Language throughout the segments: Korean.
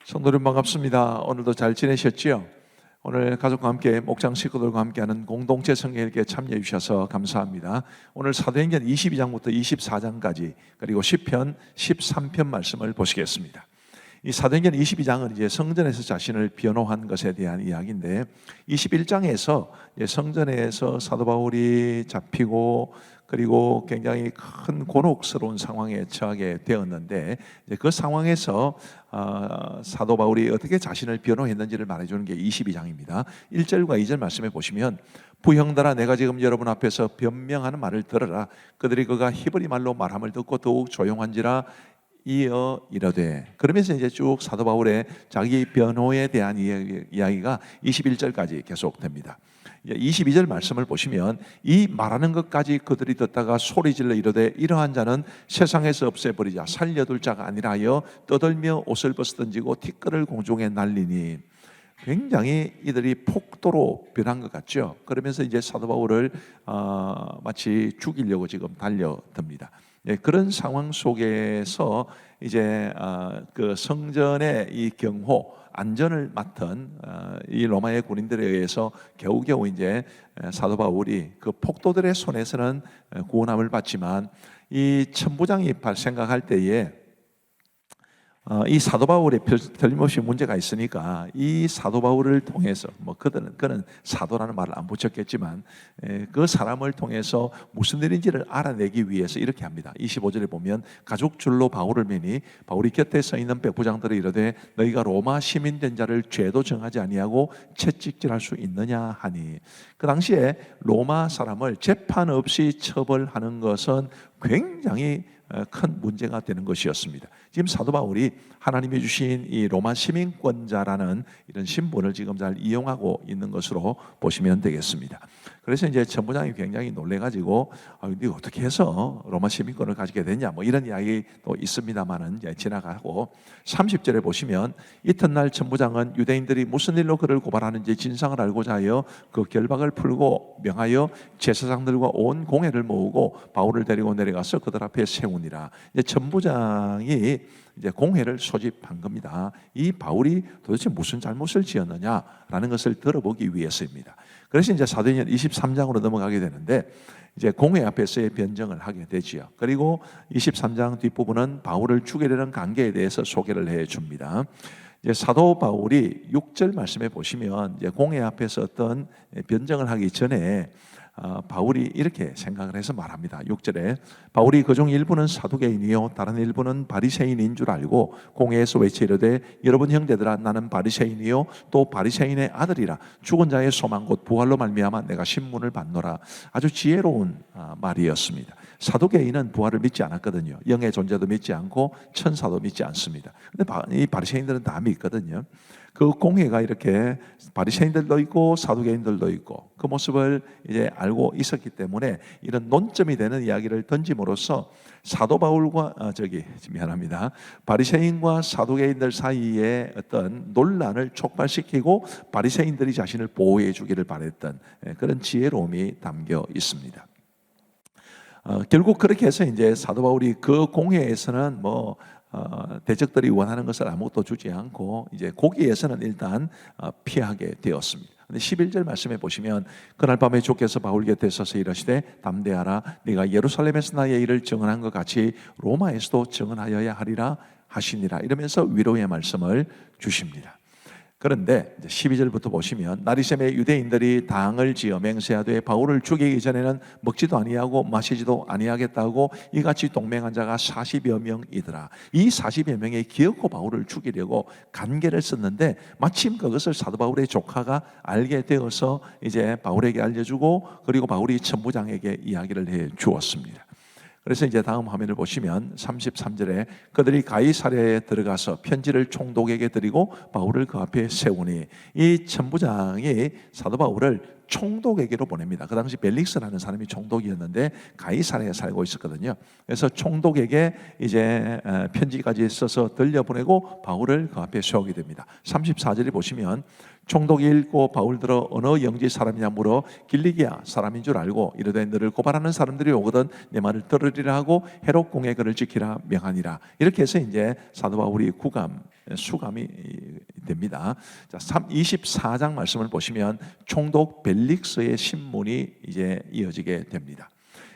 성도님 반갑습니다. 오늘도 잘 지내셨지요? 오늘 가족과 함께 목장 식구들과 함께하는 공동체 성경읽기에 참여해 주셔서 감사합니다. 오늘 사도행전 22장부터 24장까지 그리고 시편 13편 말씀을 보시겠습니다. 이 사도행전 22장은 이제 성전에서 자신을 변호한 것에 대한 이야기인데 21장에서 성전에서 사도 바울이 잡히고 그리고 굉장히 큰 곤혹스러운 상황에 처하게 되었는데 그 상황에서 사도 바울이 어떻게 자신을 변호했는지를 말해주는 게 22장입니다. 1절과 2절 말씀에 보시면 부형들아 내가 지금 여러분 앞에서 변명하는 말을 들으라. 그들이 그가 히브리 말로 말함을 듣고 더욱 조용한지라 이어 이르되. 그러면서 이제 쭉 사도 바울의 자기 변호에 대한 이야기가 21절까지 계속됩니다. 22절 말씀을 보시면 이 말하는 것까지 그들이 듣다가 소리질러 이르되 이러한 자는 세상에서 없애버리자 살려둘 자가 아니라 하여 떠들며 옷을 벗어던지고 티끌을 공중에 날리니. 굉장히 이들이 폭도로 변한 것 같죠. 그러면서 이제 사도 바울을 마치 죽이려고 지금 달려듭니다. 그런 상황 속에서 이제 그 성전의 이 경호 안전을 맡은 이 로마의 군인들에 의해서 겨우겨우 이제 사도 바울이 그 폭도들의 손에서는 구원함을 받지만 이 천부장이 생각할 때에 이 사도 바울에 틀림없이 문제가 있으니까 이 사도 바울을 통해서 그는 사도라는 말을 안 붙였겠지만 그 사람을 통해서 무슨 일인지를 알아내기 위해서 이렇게 합니다. 25절에 보면 가죽줄로 바울을 매니 바울이 곁에 서 있는 백부장들이 이르되 너희가 로마 시민된 자를 죄도 정하지 아니하고 채찍질할 수 있느냐 하니. 그 당시에 로마 사람을 재판 없이 처벌하는 것은 굉장히 큰 문제가 되는 것이었습니다. 지금 사도 바울이 하나님이 주신 이 로마 시민권자라는 이런 신분을 지금 잘 이용하고 있는 것으로 보시면 되겠습니다. 그래서 이제 천부장이 굉장히 놀래가지고 네가 어떻게 해서 로마 시민권을 가지게 됐냐 이런 이야기도 있습니다만은 이제 지나가고 30절에 보시면 이튿날 천부장은 유대인들이 무슨 일로 그를 고발하는지 진상을 알고자 하여 그 결박을 풀고 명하여 제사장들과 온 공회를 모으고 바울을 데리고 내려가서 그들 앞에 세우니라. 이제 천부장이 이제 공회를 소집한 겁니다. 이 바울이 도대체 무슨 잘못을 지었느냐라는 것을 들어보기 위해서입니다. 그래서 이제 사도행전 23장으로 넘어가게 되는데 이제 공회 앞에서의 변정을 하게 되지요. 그리고 23장 뒷부분은 바울을 죽이려는 관계에 대해서 소개를 해 줍니다. 이제 사도 바울이 6절 말씀에 보시면 이제 공회 앞에서 어떤 변정을 하기 전에 바울이 이렇게 생각을 해서 말합니다. 6절에 바울이 그중 일부는 사두개인이요 다른 일부는 바리새인인 줄 알고 공회에서 외치려되 여러분 형제들아 나는 바리새인이요 또 바리새인의 아들이라 죽은 자의 소망 곧 부활로 말미암아 내가 신문을 받노라. 아주 지혜로운 말이었습니다. 사두개인은 부활을 믿지 않았거든요. 영의 존재도 믿지 않고 천사도 믿지 않습니다. 근데 이 바리새인들은 다 믿거든요. 그 공회가 이렇게 바리새인들도 있고 사두개인들도 있고 그 모습을 이제 알고 있었기 때문에 이런 논점이 되는 이야기를 던짐으로써 사도 바울과 미안합니다. 바리새인과 사두개인들 사이에 어떤 논란을 촉발시키고 바리새인들이 자신을 보호해 주기를 바랬던 그런 지혜로움이 담겨 있습니다. 결국 그렇게 해서 이제 사도 바울이 그 공회에서는 대적들이 원하는 것을 아무것도 주지 않고 이제 거기에서는 일단 피하게 되었습니다. 근데 11절 말씀에 보시면 그날 밤에 주께서 바울 곁에 서서 이르시되 담대하라 네가 예루살렘에서 나의 일을 증언한 것 같이 로마에서도 증언하여야 하리라 하시니라. 이러면서 위로의 말씀을 주십니다. 그런데 12절부터 보시면 나리샘의 유대인들이 당을 지어 맹세하되 바울을 죽이기 전에는 먹지도 아니하고 마시지도 아니하겠다고 이같이 동맹한 자가 40여 명이더라. 이 40여 명이 기어코 바울을 죽이려고 간계를 썼는데 마침 그것을 사도 바울의 조카가 알게 되어서 이제 바울에게 알려주고 그리고 바울이 천부장에게 이야기를 해 주었습니다. 그래서 이제 다음 화면을 보시면 33절에 그들이 가이사랴에 들어가서 편지를 총독에게 드리고 바울을 그 앞에 세우니 이 천부장이 사도 바울을 총독에게로 보냅니다. 그 당시 벨릭스라는 사람이 총독이었는데 가이사랴에 살고 있었거든요. 그래서 총독에게 이제 편지까지 써서 들려보내고 바울을 그 앞에 세우게 됩니다. 34절에 보시면 총독이 읽고 바울들어 어느 영지 사람이냐 물어 길리기아 사람인 줄 알고 이르되 너를 고발하는 사람들이 오거든 내 말을 들으리라 하고 헤롯 공의 그를 지키라 명하니라. 이렇게 해서 이제 사도 바울이 수감이 됩니다. 자, 24장 말씀을 보시면 총독 벨릭스의 신문이 이제 이어지게 됩니다.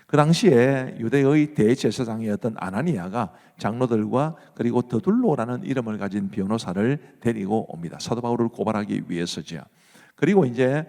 그 당시에 유대의 대제사장이었던 아나니아가 장로들과 그리고 더둘로라는 이름을 가진 변호사를 데리고 옵니다. 사도 바울을 고발하기 위해서죠. 그리고 이제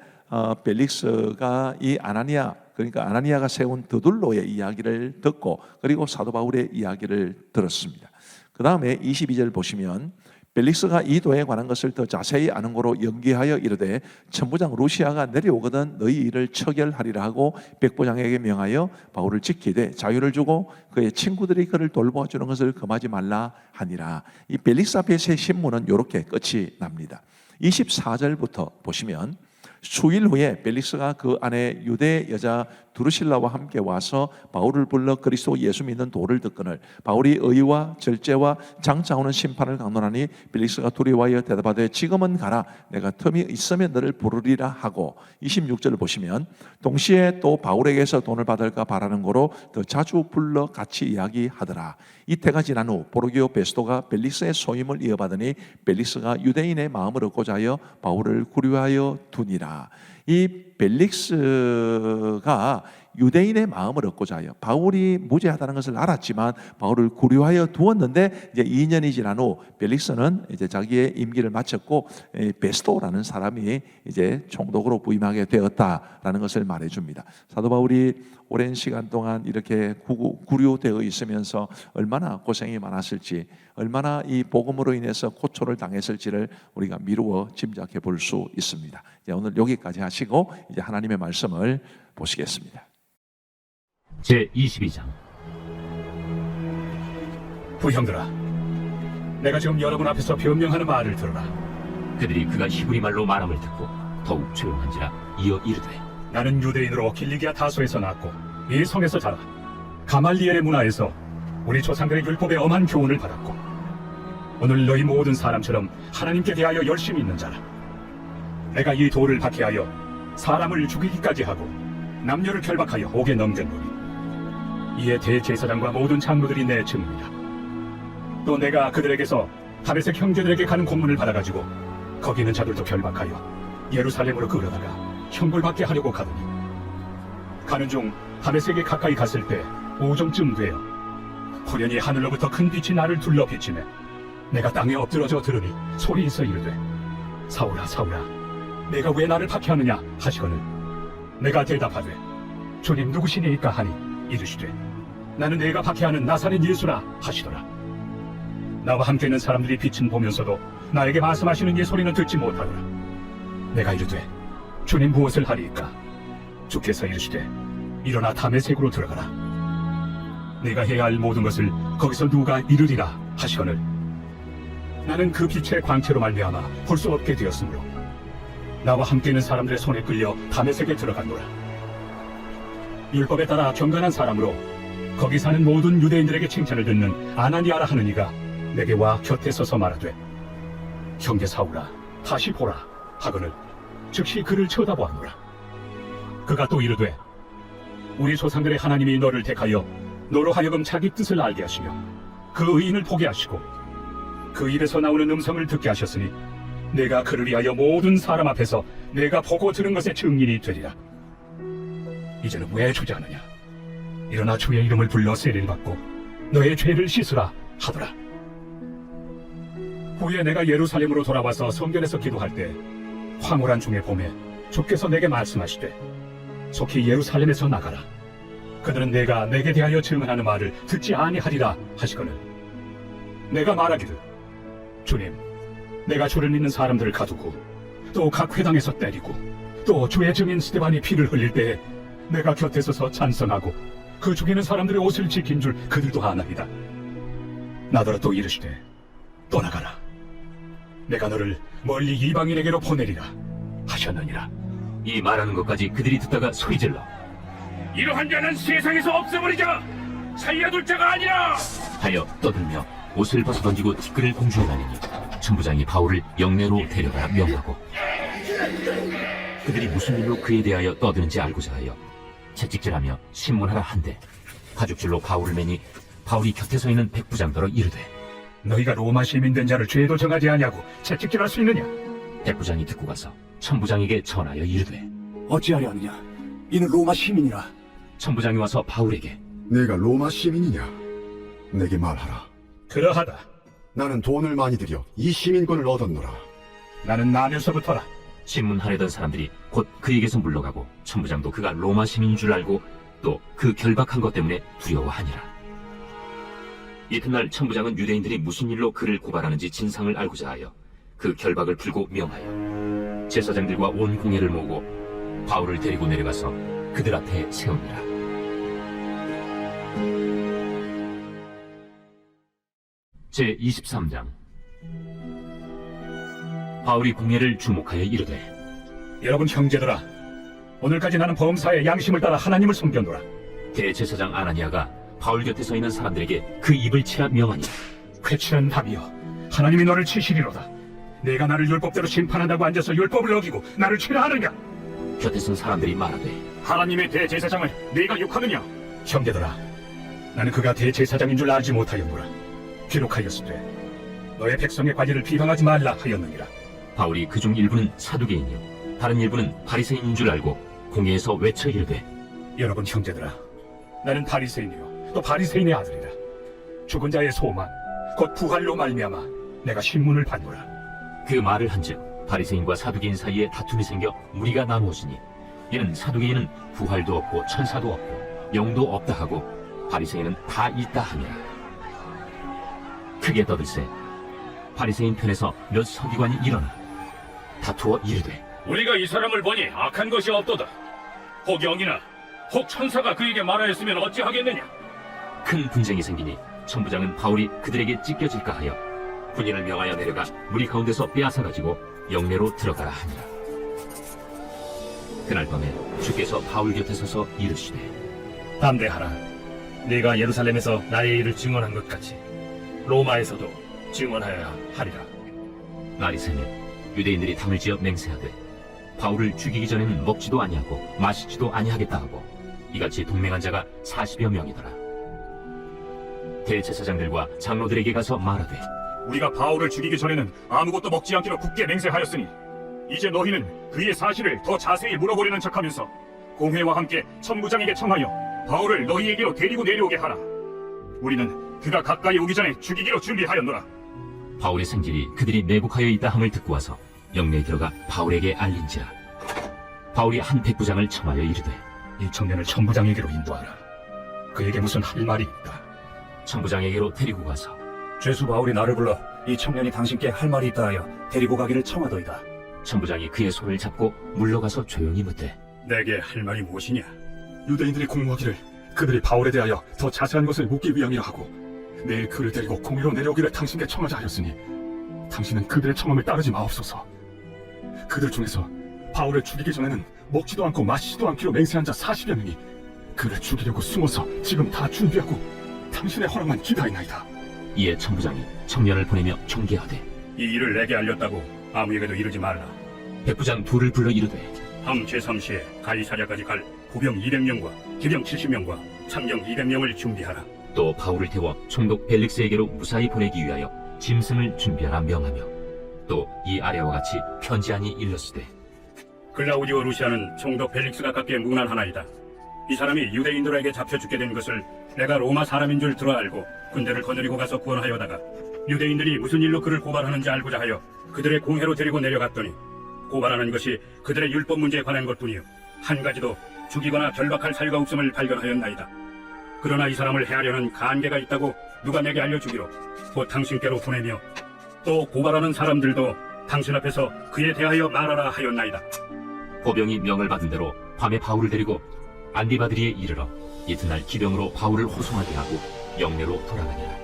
벨릭스가 이 아나니아, 그러니까 아나니아가 세운 더둘로의 이야기를 듣고 그리고 사도 바울의 이야기를 들었습니다. 그 다음에 22절 보시면 벨릭스가 이 도에 관한 것을 더 자세히 아는 거로 연기하여 이르되 천부장 루시아가 내려오거든 너희 일을 처결하리라 하고 백부장에게 명하여 바울을 지키되 자유를 주고 그의 친구들이 그를 돌보아주는 것을 금하지 말라 하니라. 이 벨릭스 앞의 새 신문은 이렇게 끝이 납니다. 24절부터 보시면 수일 후에 벨릭스가 그 안에 유대 여자 두루실라와 함께 와서 바울을 불러 그리스도 예수 믿는 도를 듣거늘 바울이 의와 절제와 장차오는 심판을 강론하니 벨릭스가 두려워하여 대답하되 지금은 가라 내가 틈이 있으면 너를 부르리라 하고 26절을 보시면 동시에 또 바울에게서 돈을 받을까 바라는 거로 더 자주 불러 같이 이야기하더라. 이때가 지난 후 보르기오 베스도가 벨릭스의 소임을 이어받으니 벨릭스가 유대인의 마음을 얻고자 하여 바울을 구류하여 두니라. 이 벨릭스가 유대인의 마음을 얻고자 하여 바울이 무죄하다는 것을 알았지만 바울을 구류하여 두었는데 이제 2년이 지난 후 벨릭스는 이제 자기의 임기를 마쳤고 베스도라는 사람이 이제 총독으로 부임하게 되었다라는 것을 말해줍니다. 사도 바울이 오랜 시간 동안 이렇게 구류되어 있으면서 얼마나 고생이 많았을지, 얼마나 이 복음으로 인해서 고초를 당했을지를 우리가 미루어 짐작해 볼 수 있습니다. 이제 오늘 여기까지 하시고 이제 하나님의 말씀을 보시겠습니다. 제22장. 부형들아, 내가 지금 여러분 앞에서 변명하는 말을 들어라. 그들이 그가 히브리 말로 말함을 듣고 더욱 조용한지라 이어 이르되 나는 유대인으로 길리기아 다소에서 낳았고 이 성에서 자라 가말리엘의 문화에서 우리 조상들의 율법에 엄한 교훈을 받았고 오늘 너희 모든 사람처럼 하나님께 대하여 열심히 있는 자라. 내가 이 돌을 박해하여 사람을 죽이기까지 하고 남녀를 결박하여 옥에 넘겼노니 이에 대제사장과 모든 장로들이 내 증인이라. 또 내가 그들에게서 다메섹 형제들에게 가는 공문을 받아가지고 거기 있는 자들도 결박하여 예루살렘으로 끌어다가 형벌받게 하려고 가더니 가는 중 다메섹에 가까이 갔을 때 오정쯤 되어忽연히 하늘로부터 큰 빛이 나를 둘러 비치매 내가 땅에 엎드러져 들으니 소리 있어 이르되 사울아 사울아 내가 왜 나를 박해하느냐 하시거늘 내가 대답하되 주님 누구시니까 하니 이르시되 나는 내가 박해하는 나사렛 예수라 하시더라. 나와 함께 있는 사람들이 빛은 보면서도 나에게 말씀하시는 이 소리는 듣지 못하더라. 내가 이르되 주님 무엇을 하리이까? 주께서 이르시되 일어나 다메섹으로 들어가라. 내가 해야 할 모든 것을 거기서 누가 이르리라 하시거늘 나는 그 빛의 광채로 말미암아 볼 수 없게 되었으므로 나와 함께 있는 사람들의 손에 끌려 다메섹에 들어갔노라. 율법에 따라 경건한 사람으로 거기 사는 모든 유대인들에게 칭찬을 듣는 아나니아라 하는 이가 내게 와 곁에 서서 말하되 형제 사울아 다시 보라 하거늘 즉시 그를 쳐다보았노라. 그가 또 이르되 우리 조상들의 하나님이 너를 택하여 너로 하여금 자기 뜻을 알게 하시며 그 의인을 보게 하시고 그 입에서 나오는 음성을 듣게 하셨으니 내가 그를 위하여 모든 사람 앞에서 내가 보고 들은 것의 증인이 되리라. 이제는 왜 주저하느냐? 일어나 주의 이름을 불러 세례를 받고 너의 죄를 씻으라 하더라. 후에 내가 예루살렘으로 돌아와서 성전에서 기도할 때 황홀한 중의 봄에 주께서 내게 말씀하시되 속히 예루살렘에서 나가라. 그들은 내가 내게 대하여 증언하는 말을 듣지 아니하리라 하시거늘 내가 말하기를 주님 내가 주를 믿는 사람들을 가두고 또 각 회당에서 때리고 또 주의 증인 스데반이 피를 흘릴 때에 내가 곁에 서서 찬성하고 그 죽이는 사람들의 옷을 지킨 줄 그들도 아나이다. 나더러 또 이르시되 떠나가라. 내가 너를 멀리 이방인에게로 보내리라 하셨느니라. 이 말하는 것까지 그들이 듣다가 소리질러 이러한 자는 세상에서 없애버리자. 살려둘 자가 아니라 하여 떠들며 옷을 벗어 던지고 티끌을 공중에 날리니 천부장이 바울을 영내로 데려가라 명하고 그들이 무슨 일로 그에 대하여 떠드는지 알고자 하여 채찍질하며 신문하라 한데 가죽줄로 바울을 매니 바울이 곁에 서 있는 백부장더러 이르되 너희가 로마 시민 된 자를 죄도 정하지 아니하고 채찍질할 수 있느냐? 백부장이 듣고 가서 천부장에게 전하여 이르되 어찌하려 하느냐? 이는 로마 시민이라. 천부장이 와서 바울에게 내가 로마 시민이냐? 내게 말하라. 그러하다. 나는 돈을 많이 들여 이 시민권을 얻었노라. 나는 나면서부터라. 신문하려던 사람들이 곧 그에게서 물러가고 천부장도 그가 로마 시민인 줄 알고 또 그 결박한 것 때문에 두려워하니라. 이튿날 천부장은 유대인들이 무슨 일로 그를 고발하는지 진상을 알고자 하여 그 결박을 풀고 명하여 제사장들과 온 공회를 모으고 바울을 데리고 내려가서 그들 앞에 세우니라. 제23장. 바울이 공회를 주목하여 이르되 여러분 형제들아, 오늘까지 나는 범사의 양심을 따라 하나님을 섬겼노라. 대제사장 아나니아가 바울 곁에 서 있는 사람들에게 그 입을 치라 명하니 회칠한 답이여, 하나님이 너를 치시리로다. 내가 나를 율법대로 심판한다고 앉아서 율법을 어기고 나를 치라 하느냐? 곁에 선 사람들이 말하되 하나님의 대제사장을 네가 욕하느냐? 형제들아, 나는 그가 대제사장인 줄 알지 못하였노라. 기록하였으되 너의 백성의 관리를 비방하지 말라 하였느니라. 바울이 그중 일부는 사두개인이요 다른 일부는 바리새인인 줄 알고 공회에서 외쳐 이르되 여러분 형제들아, 나는 바리새인이요 또 바리새인의 아들이라. 죽은 자의 소망 곧 부활로 말미암아 내가 신문을 받노라. 그 말을 한즉 바리새인과 사두개인 사이에 다툼이 생겨 무리가 나누어지니 이는 사두개인은 부활도 없고 천사도 없고 영도 없다 하고 바리새인은 다 있다 하니라. 크게 떠들세 바리새인 편에서 몇 서기관이 일어나 다투어 이르되 우리가 이 사람을 보니 악한 것이 없도다. 혹 영이나 혹 천사가 그에게 말하였으면 어찌하겠느냐? 큰 분쟁이 생기니 천부장은 바울이 그들에게 찢겨질까 하여 군인을 명하여 내려가 무리 가운데서 빼앗아가지고 영내로 들어가라 하니라. 그날 밤에 주께서 바울 곁에 서서 이르시되 담대하라. 네가 예루살렘에서 나의 일을 증언한 것 같이 로마에서도 증언하여야 하리라. 날이 새매 유대인들이 담을 지어 맹세하되 바울을 죽이기 전에는 먹지도 아니하고 마시지도 아니하겠다 하고 이같이 동맹한 자가 40여 명이더라. 대제사장들과 장로들에게 가서 말하되 우리가 바울을 죽이기 전에는 아무것도 먹지 않기로 굳게 맹세하였으니 이제 너희는 그의 사실을 더 자세히 물어보려는 척하면서 공회와 함께 천부장에게 청하여 바울을 너희에게로 데리고 내려오게 하라. 우리는 그가 가까이 오기 전에 죽이기로 준비하였노라. 바울의 생질이 그들이 매국하여 있다 함을 듣고 와서 영내에 들어가 바울에게 알린지라. 바울이 한 백부장을 청하여 이르되 이 청년을 천부장에게로 인도하라. 그에게 무슨 할 말이 있다. 천부장에게로 데리고 가서 죄수 바울이 나를 불러 이 청년이 당신께 할 말이 있다 하여 데리고 가기를 청하더이다. 천부장이 그의 손을 잡고 물러가서 조용히 묻되 내게 할 말이 무엇이냐? 유대인들이 공모하기를 그들이 바울에 대하여 더 자세한 것을 묻기 위함이라 하고 내일 그를 데리고 공회로 내려오기를 당신께 청하자 하였으니 당신은 그들의 청함을 따르지 마옵소서. 그들 중에서 바울을 죽이기 전에는 먹지도 않고 마시지도 않기로 맹세한 자 40여 명이 그를 죽이려고 숨어서 지금 다 준비하고 당신의 허락만 기다리나이다. 이에 천부장이 청년을 보내며 경계하되 이 일을 내게 알렸다고 아무에게도 이르지 말라. 백부장 둘을 불러 이르되 함 제3시에 가이사랴까지 갈 보병 200명과 기병 70명과 참경 200명을 준비하라. 또 바울을 태워 총독 벨릭스에게로 무사히 보내기 위하여 짐승을 준비하라 명하며 또 이 아래와 같이 편지안이 일렀으되 클라우디오 루시아는 총독 벨릭스가 갖기에 무난하나이다. 이 사람이 유대인들에게 잡혀 죽게 된 것을 내가 로마 사람인 줄 들어 알고 군대를 거느리고 가서 구원하여다가 유대인들이 무슨 일로 그를 고발하는지 알고자 하여 그들의 공회로 데리고 내려갔더니 고발하는 것이 그들의 율법 문제에 관한 것뿐이요 한 가지도 죽이거나 결박할 사유가 없음을 발견하였나이다. 그러나 이 사람을 해하려는 간계가 있다고 누가 내게 알려주기로 곧 당신께로 보내며 또 고발하는 사람들도 당신 앞에서 그에 대하여 말하라 하였나이다. 보병이 명을 받은 대로 밤에 바울을 데리고 안디바드리에 이르러 이튿날 기병으로 바울을 호송하게 하고 영내로 돌아가니라.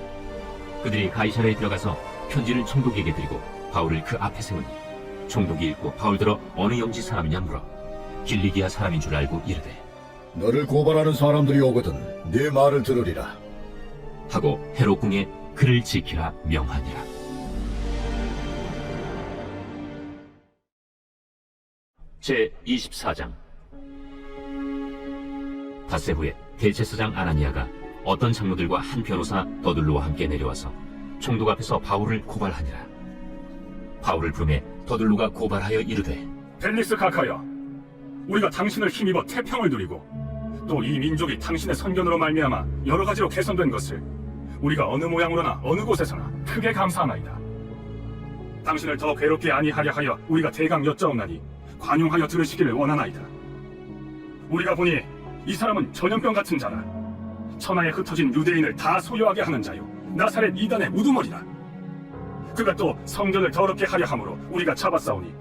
그들이 가이사랴에 들어가서 편지를 총독에게 드리고 바울을 그 앞에 세우니 총독이 읽고 바울더러 어느 영지 사람이냐 물어 길리기아 사람인 줄 알고 이르되 너를 고발하는 사람들이 오거든 네 말을 들으리라. 하고 헤롯 궁에 그를 지키라 명하니라. 제24장. 닷새 후에 대제사장 아나니아가 어떤 장로들과 한 변호사 더둘로와 함께 내려와서 총독 앞에서 바울을 고발하니라. 바울을 부르매 더들루가 고발하여 이르되 벨릭스 각하여, 우리가 당신을 힘입어 태평을 누리고 또 이 민족이 당신의 선견으로 말미암아 여러 가지로 개선된 것을 우리가 어느 모양으로나 어느 곳에서나 크게 감사하나이다. 당신을 더 괴롭게 아니하려 하여 우리가 대강 여짜옵나니 관용하여 들으시기를 원하나이다. 우리가 보니 이 사람은 전염병 같은 자라. 천하에 흩어진 유대인을 다 소유하게 하는 자요, 나사렛 이단의 우두머리라. 그가 또 성전을 더럽게 하려 함으로 우리가 잡았사오니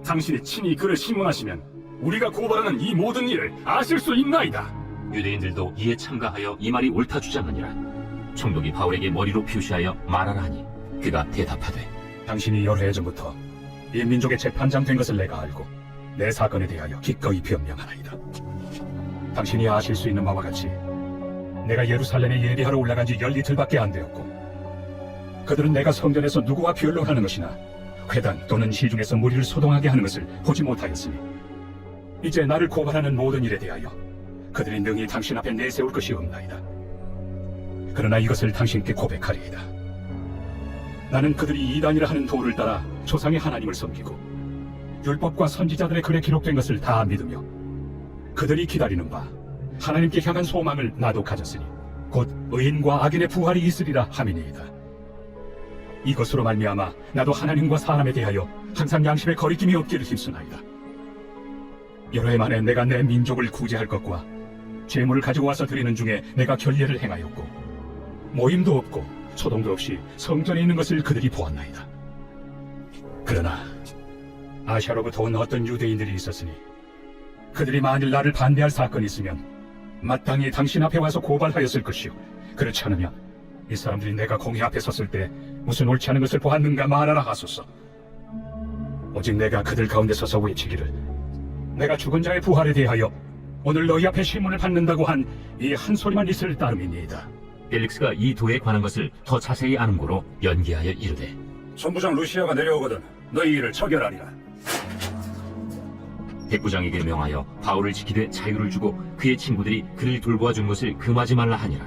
당신이 친히 그를 심문하시면 우리가 고발하는 이 모든 일을 아실 수 있나이다. 유대인들도 이에 참가하여 이 말이 옳다 주장하니라. 총독이 바울에게 머리로 표시하여 말하라 하니 그가 대답하되 당신이 여러 해 전부터 이 민족의 재판장 된 것을 내가 알고 내 사건에 대하여 기꺼이 변명하나이다. 당신이 아실 수 있는 바와 같이 내가 예루살렘에 예배하러 올라간 지 열이틀밖에 안 되었고, 그들은 내가 성전에서 누구와 변론하는 것이나 회당 또는 시중에서 무리를 소동하게 하는 것을 보지 못하였으니 이제 나를 고발하는 모든 일에 대하여 그들이 능히 당신 앞에 내세울 것이 없나이다. 그러나 이것을 당신께 고백하리이다. 나는 그들이 이단이라 하는 도를 따라 조상의 하나님을 섬기고 율법과 선지자들의 글에 기록된 것을 다 믿으며 그들이 기다리는 바 하나님께 향한 소망을 나도 가졌으니 곧 의인과 악인의 부활이 있으리라 함이니이다. 이것으로 말미암아 나도 하나님과 사람에 대하여 항상 양심의 거리낌이 없기를 힘쓰나이다. 여러 해 만에 내가 내 민족을 구제할 것과 재물을 가지고 와서 드리는 중에 내가 결례를 행하였고, 모임도 없고 소동도 없이 성전에 있는 것을 그들이 보았나이다. 그러나 아시아로부터 온 어떤 유대인들이 있었으니 그들이 만일 나를 반대할 사건이 있으면 마땅히 당신 앞에 와서 고발하였을 것이요, 그렇지 않으면 이 사람들이 내가 공회 앞에 섰을 때 무슨 옳지 않은 것을 보았는가 말하라 하소서. 오직 내가 그들 가운데 서서 외치기를 내가 죽은 자의 부활에 대하여 오늘 너희 앞에 신문을 받는다고 한 이 한 소리만 있을 따름이니이다. 벨릭스가 이 도에 관한 것을 더 자세히 아는 고로 연기하여 이르되 천부장 루시아가 내려오거든 너희 일을 처결하리라. 백부장에게 명하여 바울을 지키되 자유를 주고 그의 친구들이 그를 돌보아 준 것을 금하지 말라 하니라.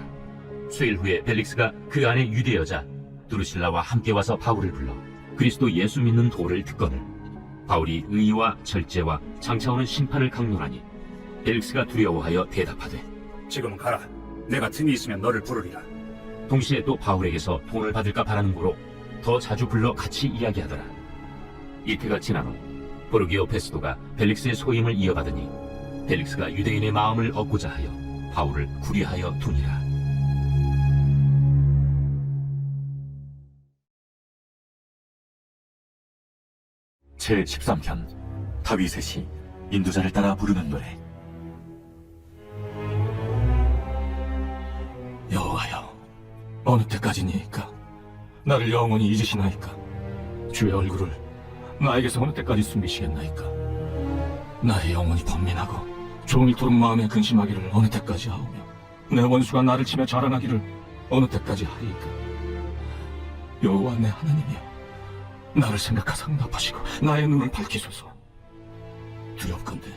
수일 후에 벨릭스가 그 안에 유대 여자 두루실라와 함께 와서 바울을 불러 그리스도 예수 믿는 도를 듣거늘 바울이 의와 절제와 장차 오는 심판을 강론하니 벨릭스가 두려워하여 대답하되 지금 가라. 내가 틈이 있으면 너를 부르리라. 동시에 또 바울에게서 돈을 받을까 바라는 고로 더 자주 불러 같이 이야기하더라. 이태가 지난 후 포르기오 페스도가 벨릭스의 소임을 이어받으니 벨릭스가 유대인의 마음을 얻고자 하여 바울을 구리하여 두니라. 제13편 다윗의 시 인도자를 따라 부르는 노래. 여호와여, 어느 때까지니이까? 나를 영원히 잊으시나이까? 주의 얼굴을 나에게서 어느 때까지 숨기시겠나이까? 나의 영혼이 번민하고 종일토록 마음에 근심하기를 어느 때까지 하오며 내 원수가 나를 치며 자랑하기를 어느 때까지 하리이까? 여호와 내 하나님이여, 나를 생각하사 응답하시고 나의 눈을 밝히소서. 두렵건대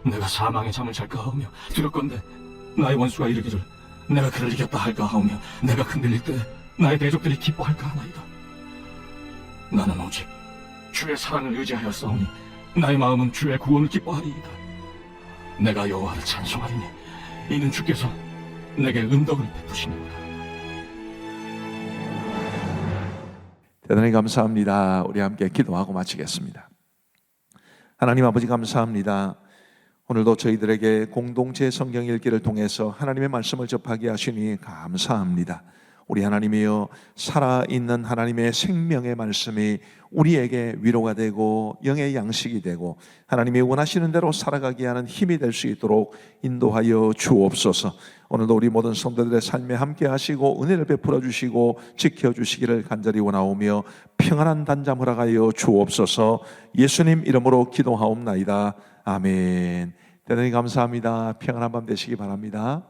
내가 사망의 잠을 잘까 하오며 두렵건대 나의 원수가 이르기를 내가 그를 이겼다 할까 하오며 내가 흔들릴 때 나의 대적들이 기뻐할까 하나이다. 나는 오직 주의 사랑을 의지하여 싸우니 나의 마음은 주의 구원을 기뻐하리이다. 내가 여호와를 찬송하리니 이는 주께서 내게 은덕을 베푸시니이다. 대단히 감사합니다. 우리 함께 기도하고 마치겠습니다. 하나님 아버지 감사합니다. 오늘도 저희들에게 공동체 성경 읽기를 통해서 하나님의 말씀을 접하게 하시니 감사합니다. 우리 하나님이여, 살아있는 하나님의 생명의 말씀이 우리에게 위로가 되고 영의 양식이 되고 하나님이 원하시는 대로 살아가게 하는 힘이 될 수 있도록 인도하여 주옵소서. 오늘도 우리 모든 성도들의 삶에 함께 하시고 은혜를 베풀어 주시고 지켜주시기를 간절히 원하오며 평안한 단잠 허락하여 주옵소서. 예수님 이름으로 기도하옵나이다. 아멘. 대단히 감사합니다. 평안한 밤 되시기 바랍니다.